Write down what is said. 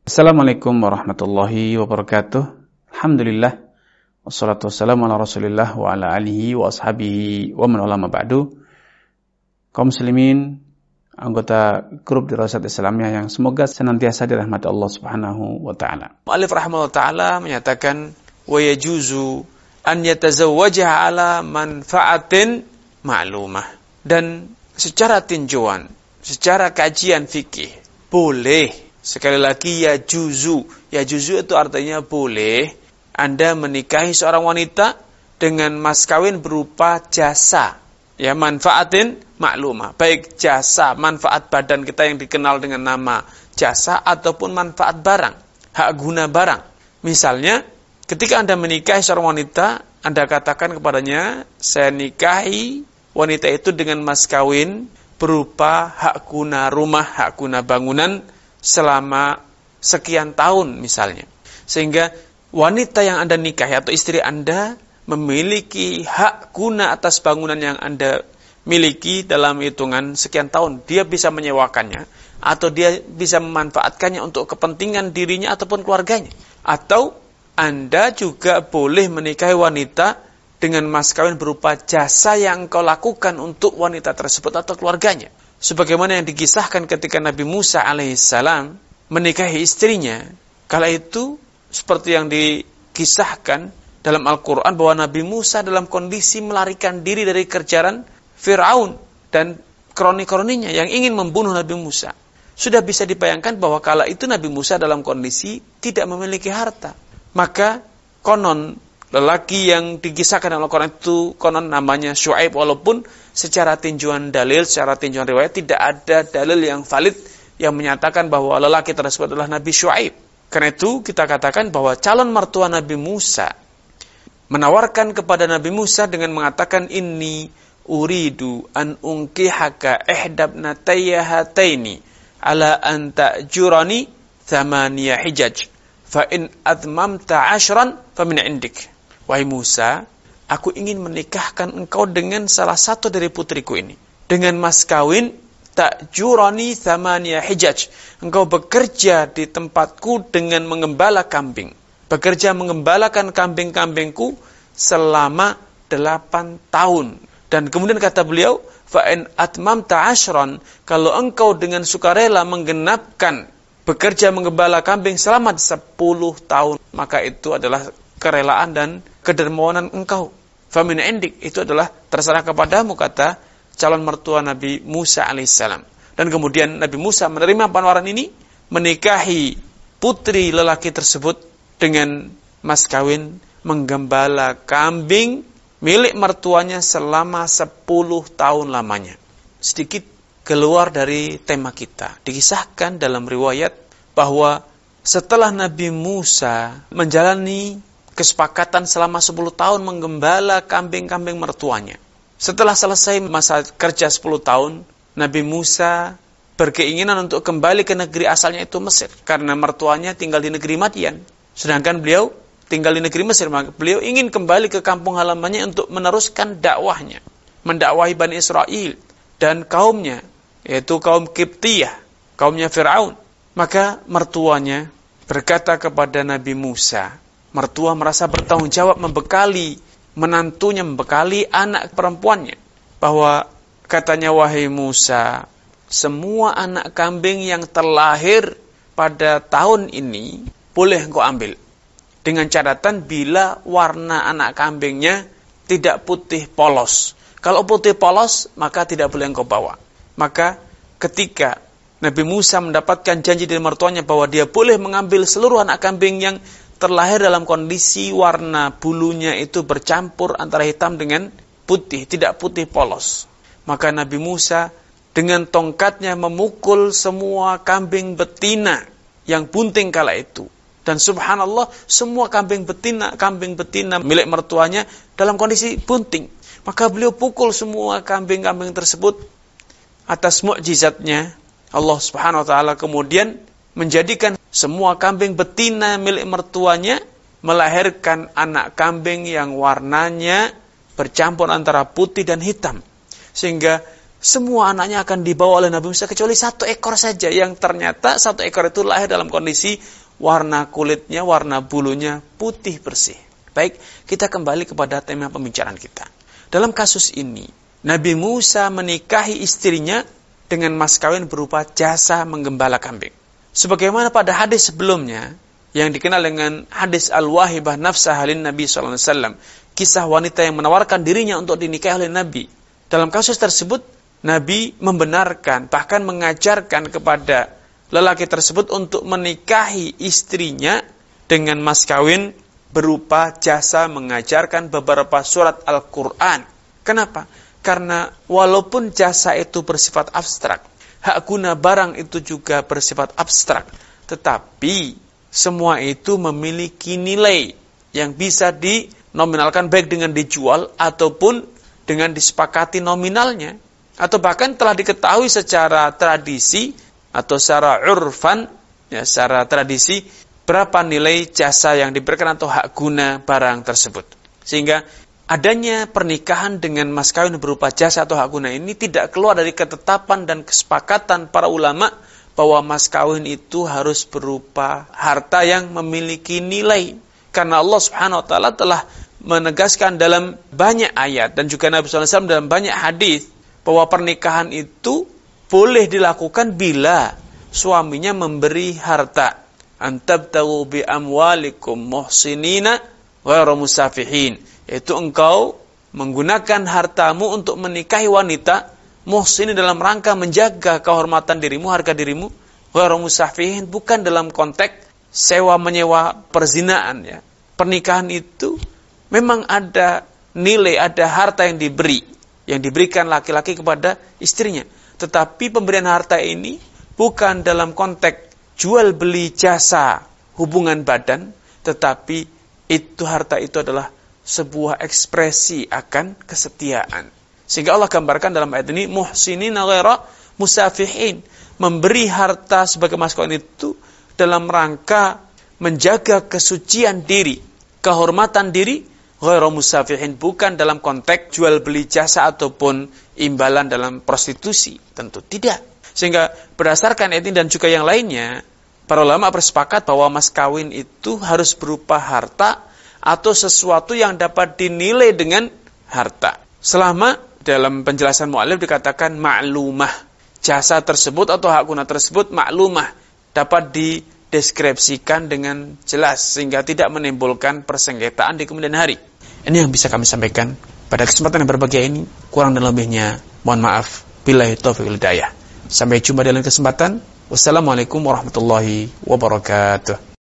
Assalamualaikum warahmatullahi wabarakatuh. Alhamdulillah. Wassalatu wassalamu ala rasulillah wa ala alihi wa ashabihi wa man wala ma ba'du. Kaum muslimin, anggota grup Dirasat Islamiyah yang semoga senantiasa dirahmati Allah Subhanahu wa taala. Mu'allif rahimahullah taala menyatakan wa yajuzu an yatazawwaja ala manfaatin ma'lumah. Dan secara tinjauan, secara kajian fikih, boleh. Sekali lagi yajuzu itu artinya boleh Anda menikahi seorang wanita dengan mas kawin berupa jasa. Ya, manfaatin maklumah. Baik jasa, manfaat badan kita yang dikenal dengan nama jasa ataupun manfaat barang, hak guna barang. Misalnya, ketika Anda menikahi seorang wanita, Anda katakan kepadanya, saya nikahi wanita itu dengan mas kawin berupa hak guna rumah, hak guna bangunan selama sekian tahun misalnya. Sehingga wanita yang Anda nikahi atau istri Anda memiliki hak guna atas bangunan yang Anda miliki dalam hitungan sekian tahun. Dia bisa menyewakannya atau dia bisa memanfaatkannya untuk kepentingan dirinya ataupun keluarganya. Atau Anda juga boleh menikahi wanita dengan mas kawin berupa jasa yang engkau lakukan untuk wanita tersebut atau keluarganya. Sebagaimana yang dikisahkan ketika Nabi Musa alaihissalam menikahi istrinya. Kala itu seperti yang dikisahkan dalam Al-Quran bahwa Nabi Musa dalam kondisi melarikan diri dari kejaran Fir'aun dan kroni-kroninya yang ingin membunuh Nabi Musa. Sudah bisa dibayangkan bahwa kala itu Nabi Musa dalam kondisi tidak memiliki harta. Maka konon lelaki yang dikisahkan dalam Al-Quran itu konon namanya Syu'aib, walaupun secara tinjauan dalil, secara tinjauan riwayat tidak ada dalil yang valid yang menyatakan bahwa lelaki tersebut adalah Nabi Syu'aib. Karena itu kita katakan bahwa calon mertua Nabi Musa menawarkan kepada Nabi Musa dengan mengatakan, inni uridu an unkihaka ihdabnatayya hataini ala an ta'jurani thamaniya hijaj fa in admamta 'ashran fa min 'indik. Wahai Musa, aku ingin menikahkan engkau dengan salah satu dari putriku ini. Dengan mas kawin, ta'jurani thamaniya hijaj. Engkau bekerja di tempatku dengan mengembala kambing. Bekerja mengembalakan kambing-kambingku selama 8 tahun. Dan kemudian kata beliau, fa'in atmamta 'ashran, kalau engkau dengan sukarela menggenapkan bekerja mengembala kambing selama 10 tahun, maka itu adalah kerelaan dan kedermawanan engkau. Famin indik, itu adalah terserah kepadamu, kata calon mertua Nabi Musa alaihissalam. Dan kemudian Nabi Musa menerima penawaran ini, menikahi putri lelaki tersebut dengan mas kawin menggembala kambing milik mertuanya selama 10 tahun lamanya. Sedikit keluar dari tema kita. Dikisahkan dalam riwayat bahwa setelah Nabi Musa menjalani kesepakatan selama 10 tahun menggembala kambing-kambing mertuanya. Setelah selesai masa kerja 10 tahun, Nabi Musa berkeinginan untuk kembali ke negeri asalnya itu Mesir. Karena mertuanya tinggal di negeri Madian. Sedangkan beliau tinggal di negeri Mesir. Maka beliau ingin kembali ke kampung halamannya untuk meneruskan dakwahnya. Mendakwahi Bani Israel dan kaumnya, yaitu kaum Qibtiyah, kaumnya Fir'aun. Maka mertuanya berkata kepada Nabi Musa, mertua merasa bertanggung jawab membekali menantunya, membekali anak perempuannya. Bahwa katanya, wahai Musa, semua anak kambing yang terlahir pada tahun ini boleh engkau ambil. Dengan catatan bila warna anak kambingnya tidak putih polos. Kalau putih polos, maka tidak boleh engkau bawa. Maka ketika Nabi Musa mendapatkan janji dari mertuanya bahwa dia boleh mengambil seluruh anak kambing yang terlahir dalam kondisi warna bulunya itu bercampur antara hitam dengan putih, tidak putih polos. Maka Nabi Musa dengan tongkatnya memukul semua kambing betina yang bunting kala itu. Dan subhanallah, semua kambing betina milik mertuanya dalam kondisi bunting. Maka beliau pukul semua kambing-kambing tersebut. Atas mukjizatnya, Allah Subhanahu wa taala kemudian menjadikan semua kambing betina milik mertuanya melahirkan anak kambing yang warnanya bercampur antara putih dan hitam. Sehingga semua anaknya akan dibawa oleh Nabi Musa kecuali 1 ekor saja, yang ternyata 1 ekor itu lahir dalam kondisi warna kulitnya, warna bulunya putih bersih. Baik, kita kembali kepada tema pembicaraan kita. Dalam kasus ini, Nabi Musa menikahi istrinya dengan mas kawin berupa jasa menggembala kambing. Sebagaimana pada hadis sebelumnya, yang dikenal dengan hadis Al-Wahibah Nafsah Halin Nabi SAW, kisah wanita yang menawarkan dirinya untuk dinikahi oleh Nabi. Dalam kasus tersebut, Nabi membenarkan, bahkan mengajarkan kepada lelaki tersebut untuk menikahi istrinya dengan mas kawin berupa jasa mengajarkan beberapa surat Al-Quran. Kenapa? Karena walaupun jasa itu bersifat abstrak, hak guna barang itu juga bersifat abstrak, tetapi semua itu memiliki nilai yang bisa dinominalkan baik dengan dijual ataupun dengan disepakati nominalnya, atau bahkan telah diketahui secara tradisi atau secara urfan, ya, secara tradisi berapa nilai jasa yang diberikan atau hak guna barang tersebut. Sehingga adanya pernikahan dengan mas kawin berupa jasa atau hak guna ini tidak keluar dari ketetapan dan kesepakatan para ulama bahwa mas kawin itu harus berupa harta yang memiliki nilai. Karena Allah Subhanahu wa taala telah menegaskan dalam banyak ayat dan juga Nabi SAW dalam banyak hadis bahwa pernikahan itu boleh dilakukan bila suaminya memberi harta. Antabtagu bi amwalikum muhsinina ghairu musafihin. Yaitu engkau menggunakan hartamu untuk menikahi wanita muhsin dalam rangka menjaga kehormatan dirimu, harga dirimu, ghairu musafihin, bukan dalam konteks sewa menyewa perzinaan, ya. Pernikahan itu memang ada nilai, ada harta yang diberikan laki-laki kepada istrinya. Tetapi pemberian harta ini bukan dalam konteks jual beli jasa hubungan badan, tetapi harta itu adalah sebuah ekspresi akan kesetiaan. Sehingga Allah gambarkan dalam ayat ini muhsinina ghairu musafihin, memberi harta sebagai mas kawin itu dalam rangka menjaga kesucian diri, kehormatan diri, ghairu musafihin, bukan dalam konteks jual beli jasa ataupun imbalan dalam prostitusi, tentu tidak. Sehingga berdasarkan ayat ini dan juga yang lainnya, para ulama bersepakat bahwa mas kawin itu harus berupa harta atau sesuatu yang dapat dinilai dengan harta. Selama dalam penjelasan mu'allif dikatakan ma'lumah, jasa tersebut atau hak guna tersebut ma'lumah, dapat dideskripsikan dengan jelas sehingga tidak menimbulkan persengketaan di kemudian hari. Ini yang bisa kami sampaikan pada kesempatan yang berbahagia ini. Kurang dan lebihnya mohon maaf. Billahi taufiq wal hidayah. Sampai jumpa di lain kesempatan. Wassalamualaikum warahmatullahi wabarakatuh.